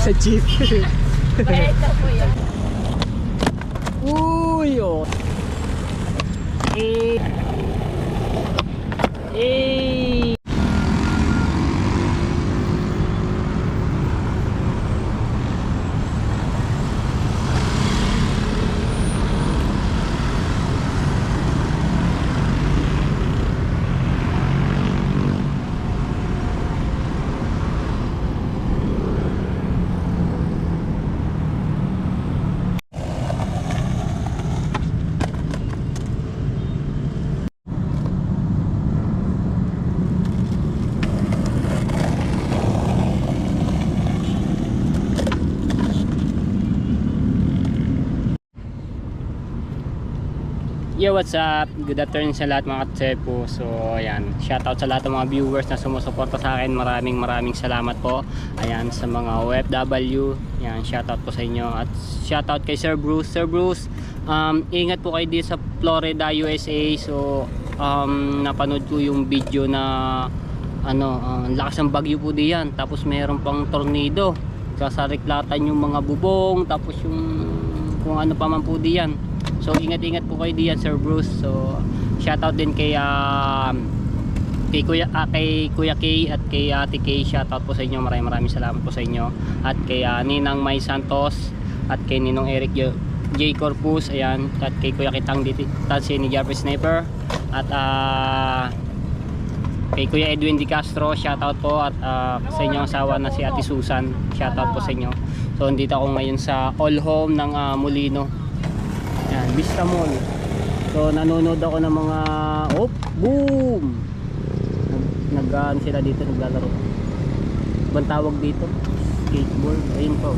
Sa jeep. Bayad na po yan. Uy, oh. Eh. Eh. Yo, what's up? Good afternoon sa lahat mga katsepo. So ayan, shoutout sa lahat ng mga viewers na sumusuporta sa akin. Maraming salamat po. Ayan, sa mga OFW, ayan, shoutout po sa inyo. At shoutout kay Sir Bruce. Sir Bruce, ingat po kayo dito sa Florida, USA. So napanood ko yung video na lakas ng bagyo po diyan. Tapos mayroon pang tornado. Sasariklatan yung mga bubong. Tapos yung kung ano pa man po diyan. So ingat-ingat po kayo diyan, Sir Bruce. So shoutout din kay Kuya Kay at kay Ate Kay. Shoutout po sa inyo. Maraming salamat po sa inyo. At kay Ninang May Santos at kay Ninong Eric J. Corpus, ayan, at kay Kuya Kitang Tansi ni Jeffrey Sniper at kay Kuya Edwin Di Castro. Shoutout po at sa inyong asawa na si Ate Susan. Shoutout po sa inyo. So nandito ako ngayon sa All Home ng Molino. Yan, Vista Mall. So nanonood ako ng mga boom. Nag sila dito, naglalaro. Ibang tawag dito, skateboard. Ayun po.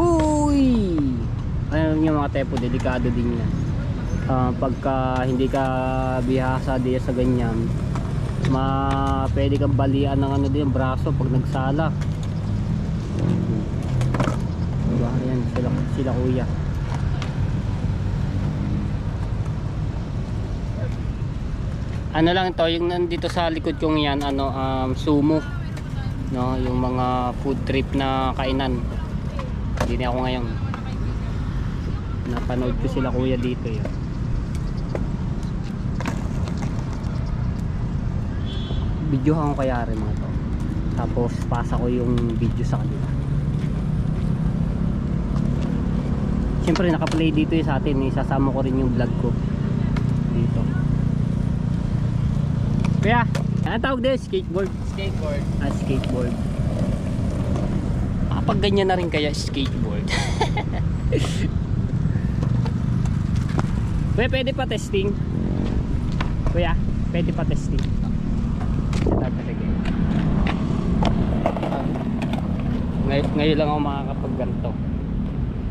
Uy! Ayun yung mga tepo, delikado din yan. Pagka hindi ka bihasa diyan sa ganyan, pwede kang balian ng din, braso pag nagsala. Diba? Ayan, sila kuya. Ano lang to, yung nandito sa likod kong yan, sumo, no, yung mga food trip na kainan. Hindi na ako ngayon. Napanood ko sila kuya dito yun. Videohan ko kaya rin mga to. Tapos pasa ko yung video sa kanila. Siyempre naka-play dito sa atin, isasama ko rin yung vlog ko dito. Kaya, ano tawag din? Skateboard? Skateboard. Skateboard. Pag ganyan na rin kaya skateboard. Kuya, pwede pa testing? Kuya, pwede pa testing? Ngayon lang ako makakapag ganito.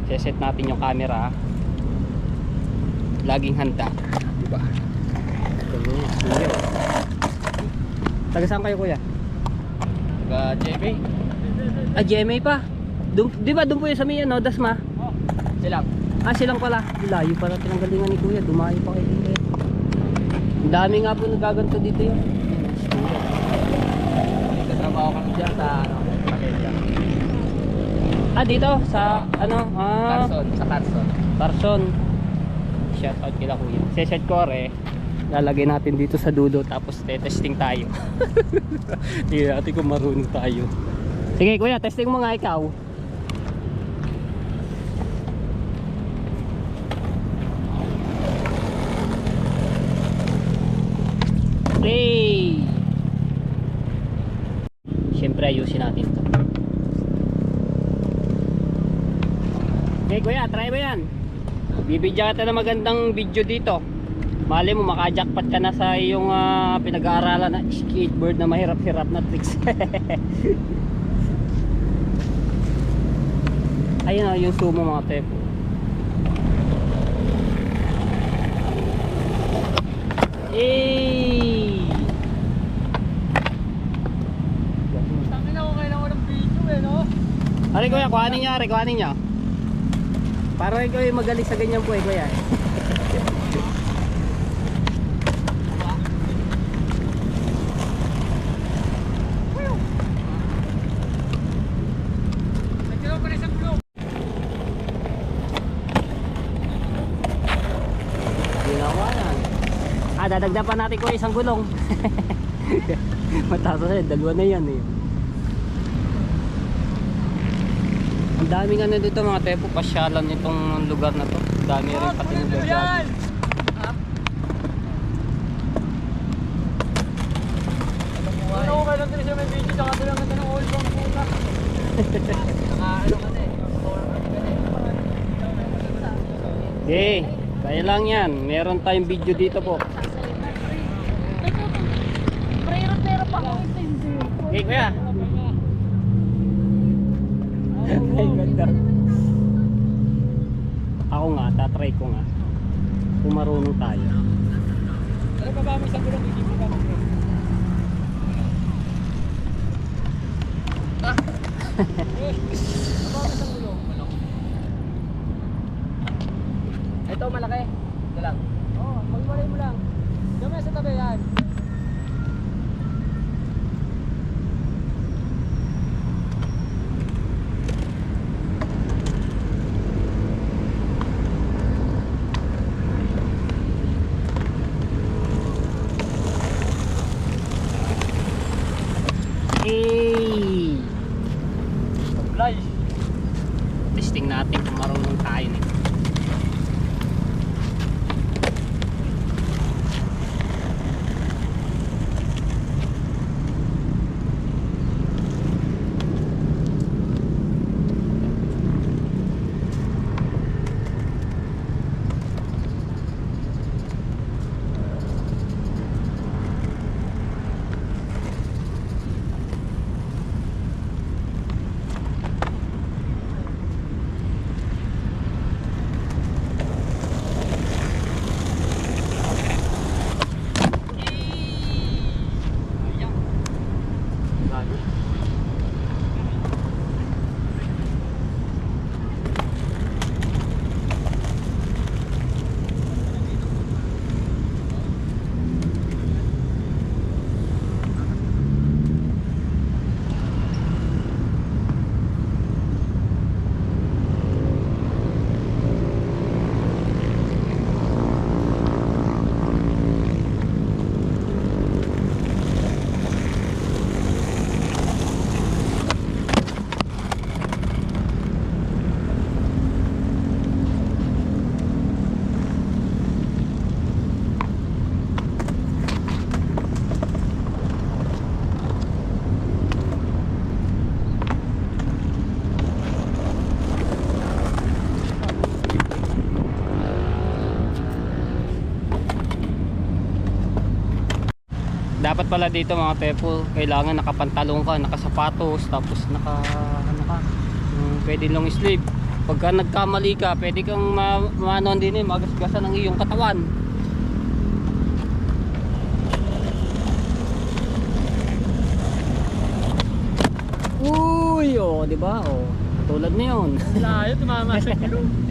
Set natin yung camera. Laging handa, diba? Taga saan kayo kuya? Taga JB. GMA pa? Di ba doon po yung sa may Dasma? Silang. Silang pala. Layo pala pinanggalingan ni kuya. Dumayo pa kayo dito. Ang dami nga po nagaganto dito yun. Nagtatrabaho kami dyan sa Pakeja. Dito sa Carson. Shout out kila kuya. Set ko lalagay natin dito sa dulo tapos testing tayo. Hindi natin kung marunong tayo. Sige kuya, testing mo nga ikaw. Play. Siyempre ayusin natin to. Okay kuya, try mo yan. Bibigyan kita ng magandang video dito. Mali mo makajackpot ka na sa iyong pinag-aaralan na skateboard na mahirap-hirap na tricks. Ayun yung sumo mga tepo. Tangina ko kailangan ng video no? Ari kuya, kuhanin niya. Para ikaw yung magaling sa ganyan po kuya. dadagdag pa natin ko isang gulong. Mataas na yan, dalawa na yan eh. Ang daming ano dito mga tepo, pasyalan itong lugar na to. Dami rin pati ng lugar. Ano ko kayo lang din siya may video sa kasi lang ng oil pang puta. Ano ka na eh. Okay, kaya lang yan. Meron tayong video dito po. Mahirap pa ako intindi. Okay kuya. Ay ganda. Ako nga, tatry ko nga. Kung marunong tayo. Ano pa ba mo isang gulong hindi mo ba mo? Ito malaki. Ito lang. Oo, magwalay mo lang. Diyan mo sa tabi yan. Hey! Supply. Testing natin kung marunong tayo nito. Dapat pala dito mga tepo, kailangan nakapantalong ka, nakasapatos, tapos pwede long sleeve. Pagka nagkamali ka, pwede kang maanuan din eh, magasgasan ng iyong katawan. Uy, oh, di ba? Oh, tulad na 'yon. Layo tumama sa gulong.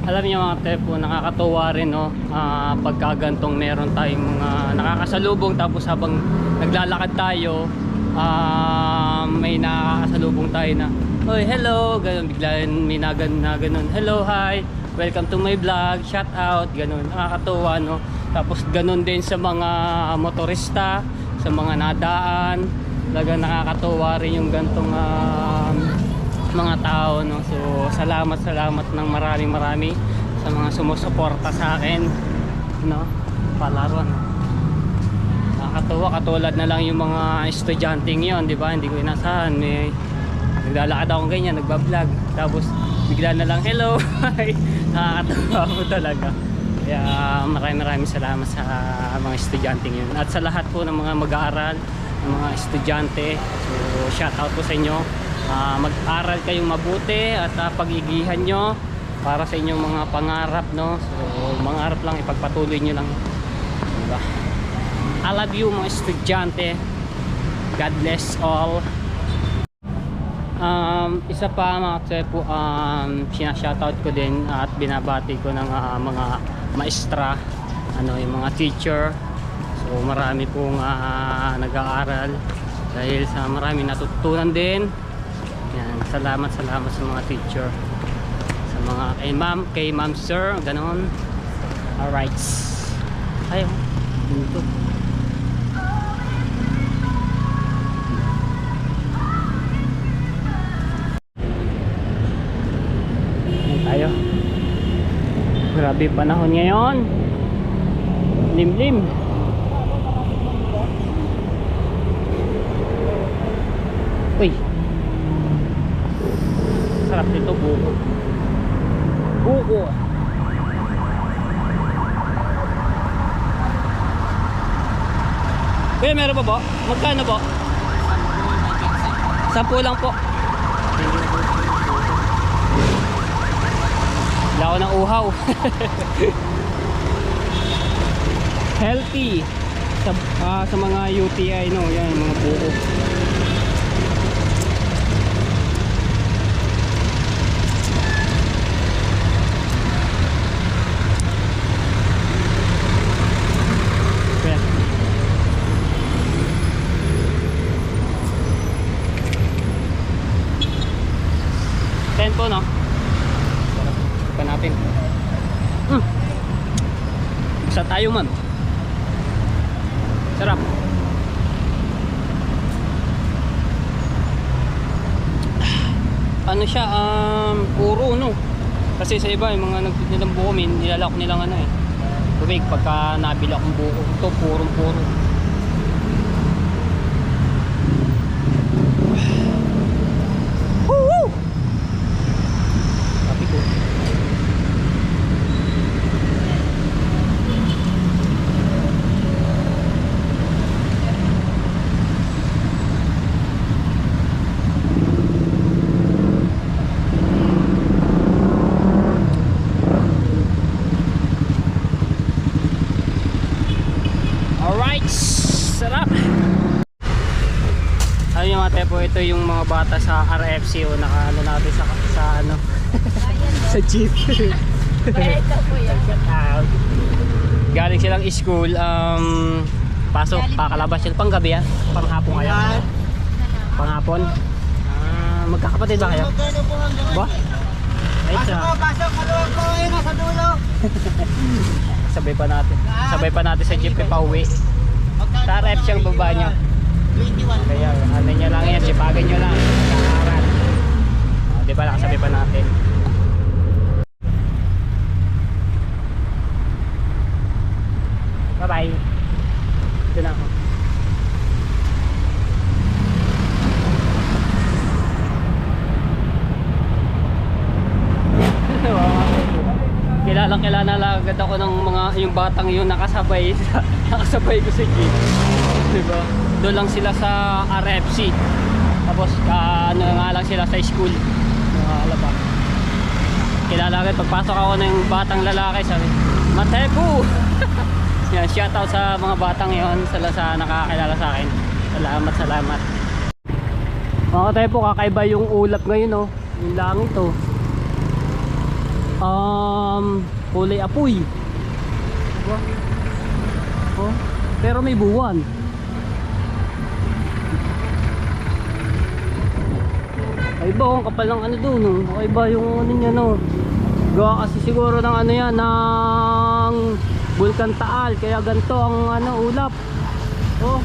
Alam niyo mga tepo, nakakatuwa rin no, pagka gantong meron tayong mga nakakasalubong, tapos habang naglalakad tayo, may nakakasalubong tayo na oy hello, ganun, bigla may na ganun, hello, hi, welcome to my vlog, shout out, ganun, nakakatuwa no. Tapos ganun din sa mga motorista, sa mga nadaan, talaga nakakatuwa rin yung gantong mga tao no. So salamat ng marami sa mga sumusuporta sa akin no, palaro no. Nakakatuwa, katulad na lang yung mga estudyanteng yon, di ba? Hindi ko inasahan, may naglalakad ako ganyan, nagba-vlog, tapos bigla na lang hello. Nakakatuwa po talaga. Kaya maraming salamat sa mga estudyanteng yun, at sa lahat po ng mga mag-aaral, ng mga estudyante. So shout out po sa inyo. Mag-aral kayong mabuti at pag-igihan nyo para sa inyong mga pangarap, no? So mangarap lang, ipagpatuloy nyo lang, diba? I love you mga estudyante, God bless all. Isa pa mga tsepo, sinashoutout ko din at binabati ko ng mga maestra, yung mga teacher. So marami pong nag-aaral dahil sa marami natutunan din. Yan, salamat sa mga teacher, sa mga kay ma'am sir, ganon. Alright, ayaw dito. Tayo. Grabe panahon ngayon. Limlim. Uy. Sarap nito, buko. Buko. Kuya, meron pa po? Magkano po? 10 lang po. Wala ako ng uhaw. Healthy sa mga UTI, no? Yan, mga buko. Kaya 10 po, no? Pa natin. Isa tayo, man. Sarap. Ano siya, puro, no? Kasi sa iba, yung mga nagtitinda ng buko, nilalak nilang tubig pagka nabila kong buko. Ito, puro. Woo! Sabi ko. Sarap. Ayun yung mga tepo, ito yung mga bata sa RFC o nakaano natin sa sa jeep. Galing silang school, pasok, kakalabas sila panggabi yan, panghapon ngayon. Panghapon. Magkakapatid ba kayo? Ba? Pasok, maluwag ko, nasa dulo. Sabay pa natin sa jeep pauwi. Sa RFC ang baba nyo. 21. Kaya ano nyo lang yan, sipagan nyo lang kakaran. Di ba, nakasabi pa natin. Bye bye. Ito na ako. Kilala lang agad ako ng mga yung batang yun nakasabay ko sa jeep. Diba? Doon lang sila sa RFC. Tapos ano nga lang sila sa school. Ba? Kilala agad pagpasok ako ng batang lalaki, sabi, Matepo! Yan, shoutout sa mga batang yon, sila sa nakakilala sa akin. Salamat. Mga Matepo, kakaiba yung ulap ngayon, oh. Yung langit, oh. Kulay apoy. Diba? Oh, pero may buwan. Ay ba, ang kapal ng ano doon, no? Ay ba yung ano niya, no? Gawa kasi siguro ng ano yan, ng Bulkan Taal, kaya ganito ang ulap. Oh.